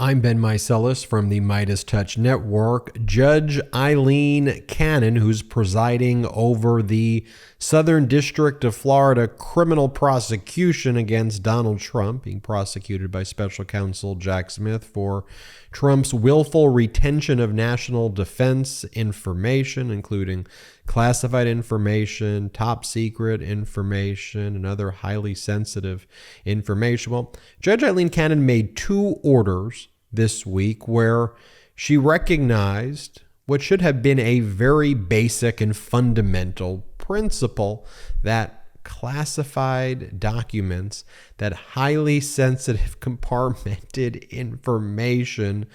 I'm Ben Meiselas from the MeidasTouch Network. Judge Aileen Cannon, who's presiding over the Southern District of Florida criminal prosecution against Donald Trump, being prosecuted by Special Counsel Jack Smith for Trump's willful retention of national defense information, including classified information, top secret information, and other highly sensitive information. Well, Judge Aileen Cannon made two orders this week where she recognized what should have been a very basic and fundamental principle that classified documents, that highly sensitive compartmented information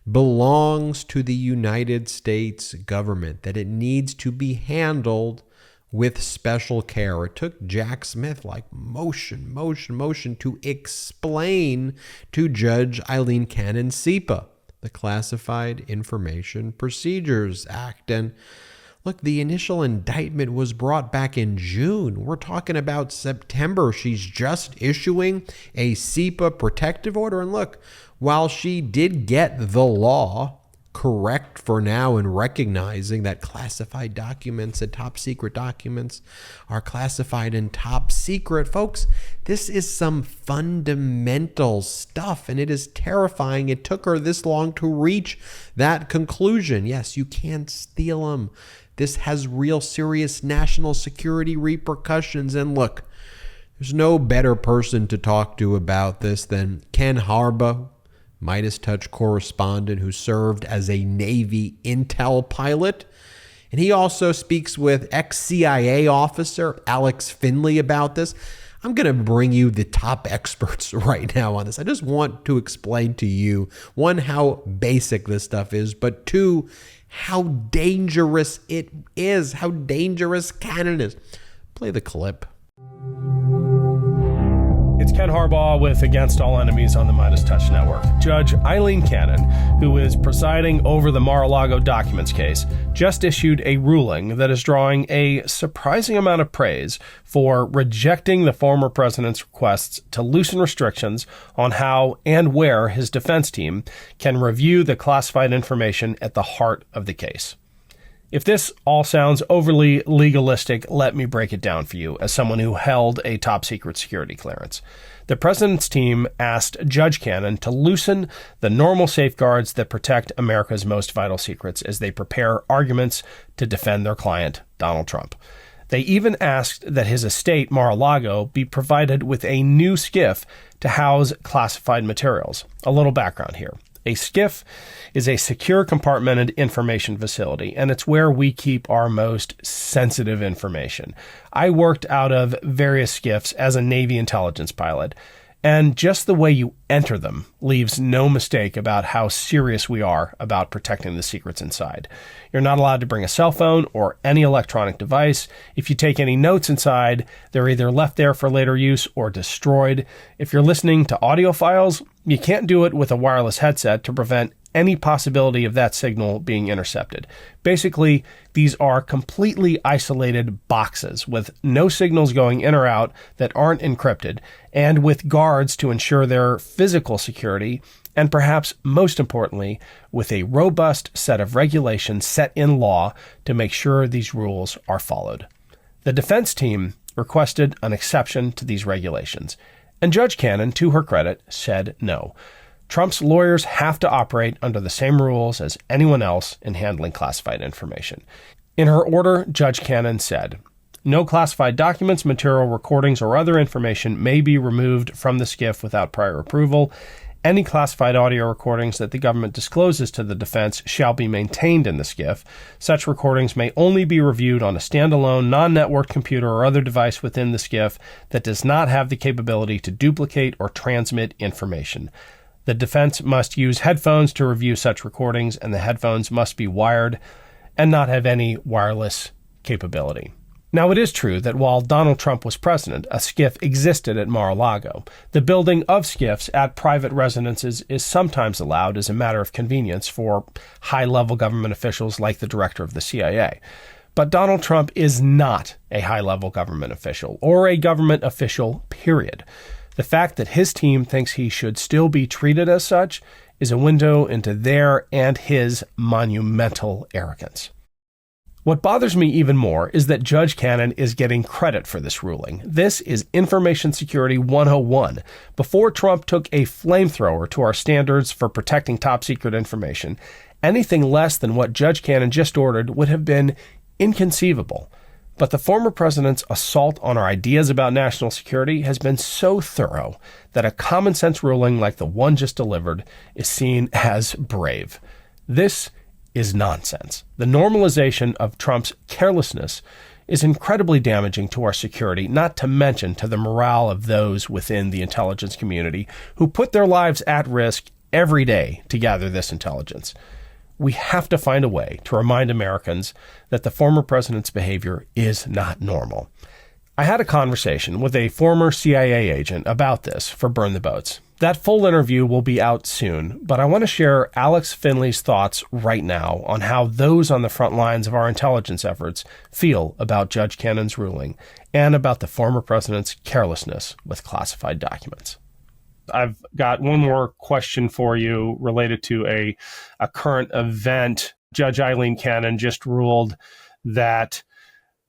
belongs to the United States government, that it needs to be handled with special care. It took Jack Smith like motion to explain to Judge Aileen Cannon SIPA, the Classified Information Procedures Act. And look, the initial indictment was brought back in June. We're talking about September. She's just issuing a SIPA protective order. And look, while she did get the law correct for now in recognizing that classified documents and top secret documents are classified and top secret, folks, this is some fundamental stuff, and it is terrifying. It took her this long to reach that conclusion. Yes, you can't steal them. This has real serious national security repercussions. And look, there's no better person to talk to about this than Ken Harbaugh, MeidasTouch correspondent who served as a Navy intel pilot. And he also speaks with ex-CIA officer Alex Finley about this. I'm going to bring you the top experts right now on this. I just want to explain to you, one, how basic this stuff is, but two, how dangerous it is, how dangerous Cannon is. Play the clip. It's Ken Harbaugh with Against All Enemies on the MeidasTouch Network. Judge Aileen Cannon, who is presiding over the Mar-a-Lago documents case, just issued a ruling that is drawing a surprising amount of praise for rejecting the former president's requests to loosen restrictions on how and where his defense team can review the classified information at the heart of the case. If this all sounds overly legalistic, let me break it down for you as someone who held a top secret security clearance. The president's team asked Judge Cannon to loosen the normal safeguards that protect America's most vital secrets as they prepare arguments to defend their client, Donald Trump. They even asked that his estate, Mar-a-Lago, be provided with a new SCIF to house classified materials. A little background here. A SCIF is a secure compartmented information facility, and it's where we keep our most sensitive information. I worked out of various SCIFs as a Navy intelligence pilot, and just the way you enter them leaves no mistake about how serious we are about protecting the secrets inside. You're not allowed to bring a cell phone or any electronic device. If you take any notes inside, they're either left there for later use or destroyed. If you're listening to audio files, you can't do it with a wireless headset to prevent any possibility of that signal being intercepted. Basically, these are completely isolated boxes with no signals going in or out that aren't encrypted, and with guards to ensure their physical security, and perhaps most importantly, with a robust set of regulations set in law to make sure these rules are followed. The defense team requested an exception to these regulations, and Judge Cannon, to her credit, said no. Trump's lawyers have to operate under the same rules as anyone else in handling classified information. In her order, Judge Cannon said, "No classified documents, material, recordings, or other information may be removed from the SCIF without prior approval. Any classified audio recordings that the government discloses to the defense shall be maintained in the SCIF. Such recordings may only be reviewed on a standalone, non-networked computer or other device within the SCIF that does not have the capability to duplicate or transmit information. The defense must use headphones to review such recordings, and the headphones must be wired and not have any wireless capability." Now, it is true that while Donald Trump was president, a SCIF existed at Mar-a-Lago. The building of SCIFs at private residences is sometimes allowed as a matter of convenience for high-level government officials like the director of the CIA. But Donald Trump is not a high-level government official, or a government official, period. The fact that his team thinks he should still be treated as such is a window into their and his monumental arrogance. What bothers me even more is that Judge Cannon is getting credit for this ruling. This is Information Security 101. Before Trump took a flamethrower to our standards for protecting top-secret information, anything less than what Judge Cannon just ordered would have been inconceivable. But the former president's assault on our ideas about national security has been so thorough that a common-sense ruling like the one just delivered is seen as brave. This is nonsense. The normalization of Trump's carelessness is incredibly damaging to our security, not to mention to the morale of those within the intelligence community who put their lives at risk every day to gather this intelligence. We have to find a way to remind Americans that the former president's behavior is not normal. I had a conversation with a former CIA agent about this for Burn the Boats. That full interview will be out soon, but I want to share Alex Finley's thoughts right now on how those on the front lines of our intelligence efforts feel about Judge Cannon's ruling and about the former president's carelessness with classified documents. I've got one more question for you related to a current event. Judge Aileen Cannon just ruled that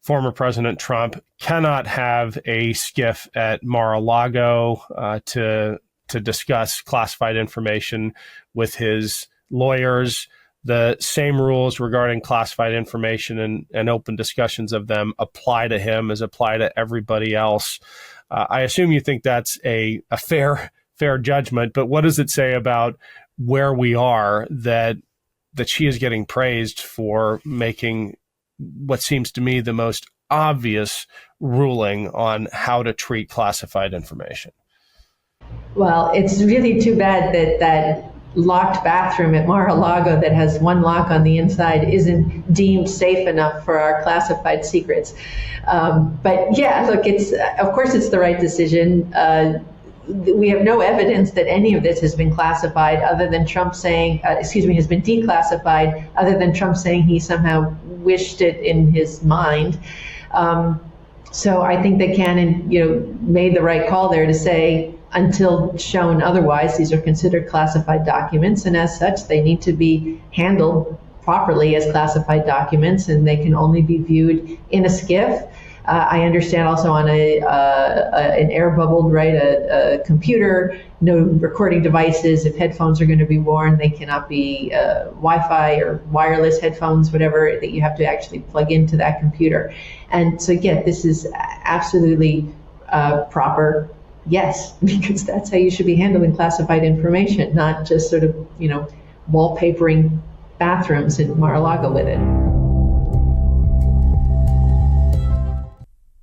former President Trump cannot have a skiff at Mar-a-Lago to discuss classified information with his lawyers. The same rules regarding classified information and open discussions of them apply to him as apply to everybody else. I assume you think that's a fair judgment, but what does it say about where we are that she is getting praised for making what seems to me the most obvious ruling on how to treat classified information? Well, it's really too bad that locked bathroom at Mar-a-Lago that has one lock on the inside isn't deemed safe enough for our classified secrets. But yeah, look, of course it's the right decision. We have no evidence that any of this has been classified other than Trump saying, has been declassified other than Trump saying he somehow wished it in his mind. So I think that Cannon, made the right call there to say, until shown otherwise, these are considered classified documents, and as such, they need to be handled properly as classified documents, and they can only be viewed in a skiff. I understand also on an air bubbled, a computer, no recording devices. If headphones are going to be worn, they cannot be Wi-Fi or wireless headphones, whatever, that you have to actually plug into that computer. And so, yeah, this is absolutely proper. Yes, because that's how you should be handling classified information, not just sort of, wallpapering bathrooms in Mar-a-Lago with it.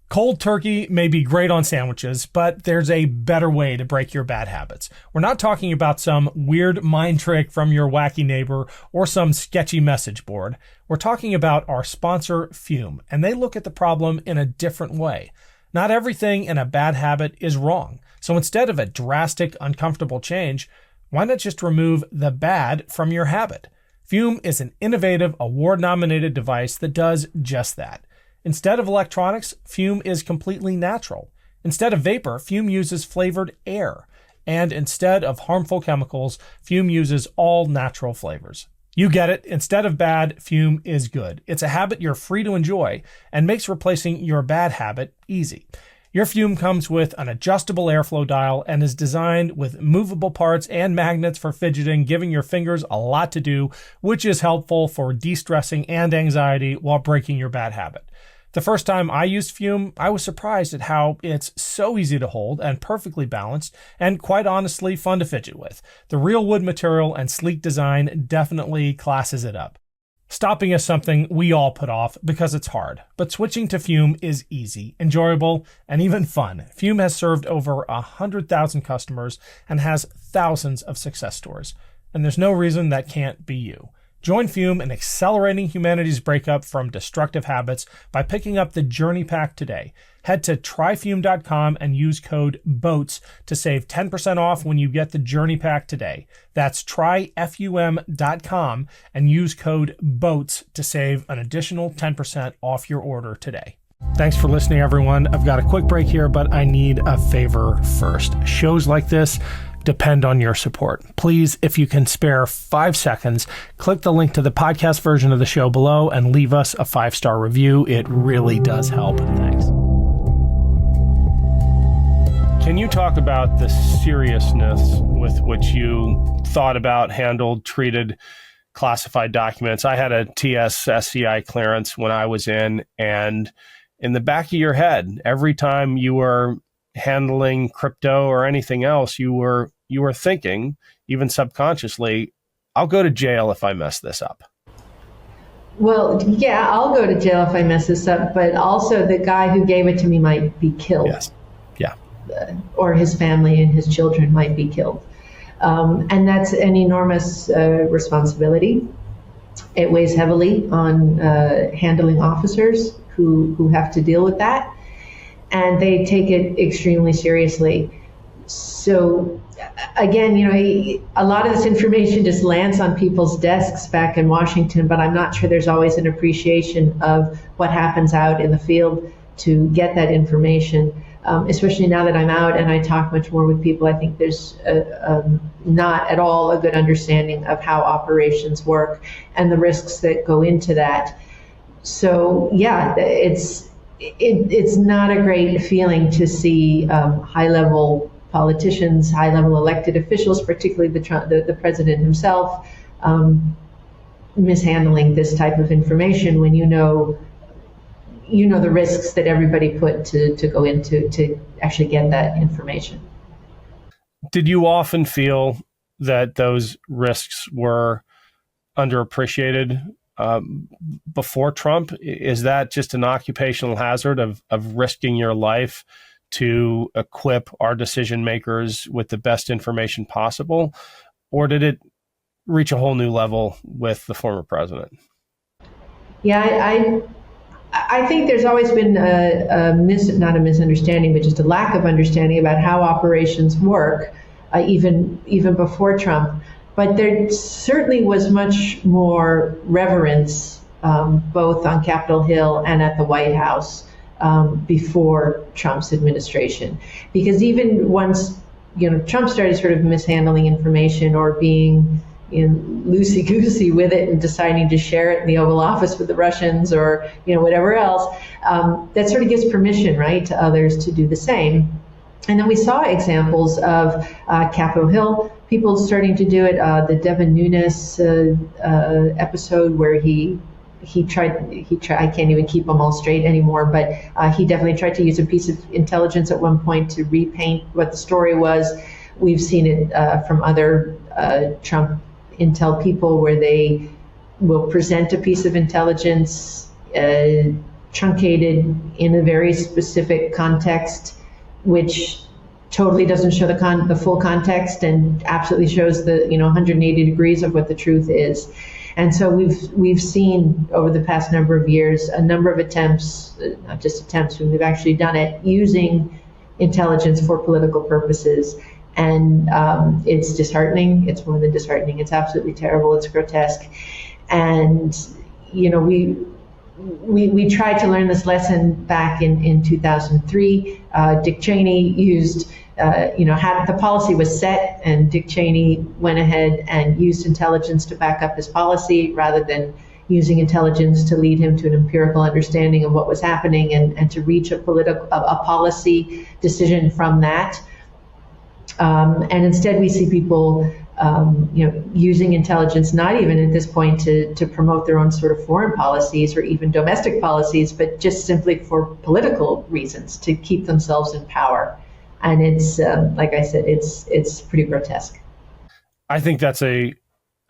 Cold turkey may be great on sandwiches, but there's a better way to break your bad habits. We're not talking about some weird mind trick from your wacky neighbor or some sketchy message board. We're talking about our sponsor, Fume, and they look at the problem in a different way. Not everything in a bad habit is wrong. So instead of a drastic, uncomfortable change, why not just remove the bad from your habit? Fume is an innovative, award-nominated device that does just that. Instead of electronics, Fume is completely natural. Instead of vapor, Fume uses flavored air. And instead of harmful chemicals, Fume uses all natural flavors. You get it. Instead of bad, Fume is good. It's a habit you're free to enjoy and makes replacing your bad habit easy. Your Fume comes with an adjustable airflow dial and is designed with movable parts and magnets for fidgeting, giving your fingers a lot to do, which is helpful for de-stressing and anxiety while breaking your bad habit. The first time I used Fume, I was surprised at how it's so easy to hold and perfectly balanced and quite honestly fun to fidget with. The real wood material and sleek design definitely classes it up. Stopping is something we all put off because it's hard, but switching to Fume is easy, enjoyable, and even fun. Fume has served over 100,000 customers and has thousands of success stories, and there's no reason that can't be you. Join Fume in accelerating humanity's breakup from destructive habits by picking up the Journey Pack today. Head to tryfume.com and use code BOATS to save 10% off when you get the Journey Pack today. That's tryfum.com and use code BOATS to save an additional 10% off your order today. Thanks for listening, everyone. I've got a quick break here, but I need a favor first. Shows like this depend on your support. Please, if you can spare 5 seconds, click the link to the podcast version of the show below and leave us a 5-star review. It really does help. Thanks. Can you talk about the seriousness with which you thought about, handled, treated classified documents? I had a TS SCI clearance when I was in, and in the back of your head, every time you were handling crypto or anything else, you were thinking, even subconsciously, I'll go to jail if I mess this up. Well, yeah, I'll go to jail if I mess this up, but also the guy who gave it to me might be killed. Yes. Yeah. Or his family and his children might be killed. And that's an enormous responsibility. It weighs heavily on handling officers who have to deal with that. And they take it extremely seriously. So again, a lot of this information just lands on people's desks back in Washington, but I'm not sure there's always an appreciation of what happens out in the field to get that information. Especially now that I'm out and I talk much more with people, I think there's not at all a good understanding of how operations work and the risks that go into that. So yeah, it's not a great feeling to see high-level politicians, high-level elected officials, particularly the president himself, mishandling this type of information when you know the risks that everybody put to go into to actually get that information. Did you often feel that those risks were underappreciated before Trump? Is that just an occupational hazard of risking your life to equip our decision makers with the best information possible? Or did it reach a whole new level with the former president? Yeah, I think there's always been not a misunderstanding, but just a lack of understanding about how operations work, even before Trump. But there certainly was much more reverence, both on Capitol Hill and at the White House, before Trump's administration. Because even once Trump started sort of mishandling information or being loosey-goosey with it and deciding to share it in the Oval Office with the Russians or whatever else, that sort of gives permission, right, to others to do the same. And then we saw examples of Capitol Hill people starting to do it. The Devin Nunes episode where he tried. I can't even keep them all straight anymore, but he definitely tried to use a piece of intelligence at one point to repaint what the story was. We've seen it from other Trump intel people where they will present a piece of intelligence truncated in a very specific context, which totally doesn't show the full context and absolutely shows the 180 degrees of what the truth is. And so we've seen over the past number of years a number of attempts, not just attempts, we've actually done it using intelligence for political purposes. And it's disheartening. It's more than disheartening. It's absolutely terrible. It's grotesque. And, we tried to learn this lesson back in 2003. Dick Cheney used, had the policy was set, and Dick Cheney went ahead and used intelligence to back up his policy rather than using intelligence to lead him to an empirical understanding of what was happening and to reach a policy decision from that. And instead, we see people, using intelligence, not even at this point to promote their own sort of foreign policies or even domestic policies, but just simply for political reasons to keep themselves in power. And it's, like I said, it's pretty grotesque. I think that's a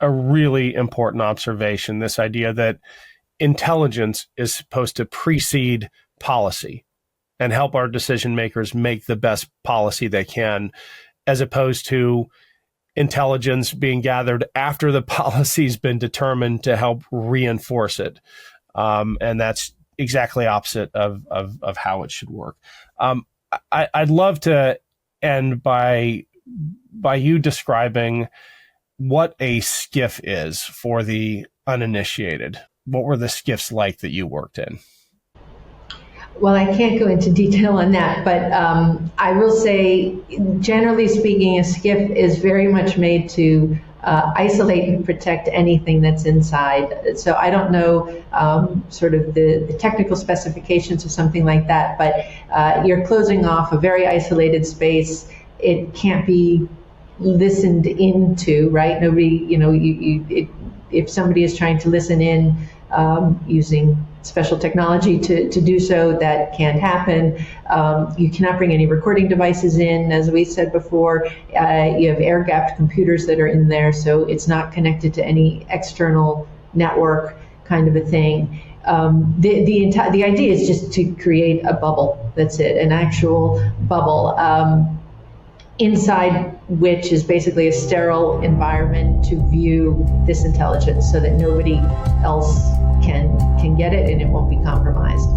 really important observation, this idea that intelligence is supposed to precede policy and help our decision makers make the best policy they can, as opposed to intelligence being gathered after the policy's been determined to help reinforce it. And that's exactly opposite of how it should work. I'd love to end by you describing what a SCIF is for the uninitiated. What were the SCIFs like that you worked in? Well, I can't go into detail on that, but I will say, generally speaking, a SCIF is very much made to isolate and protect anything that's inside. So I don't know sort of the technical specifications of something like that, but you're closing off a very isolated space. It can't be listened into, right? Nobody, if somebody is trying to listen in using special technology to do so, that can't happen. You cannot bring any recording devices in, as we said before. You have air-gapped computers that are in there, so it's not connected to any external network kind of a thing. The idea is just to create a bubble. That's it, an actual bubble. Inside which is basically a sterile environment to view this intelligence so that nobody else can get it and it won't be compromised.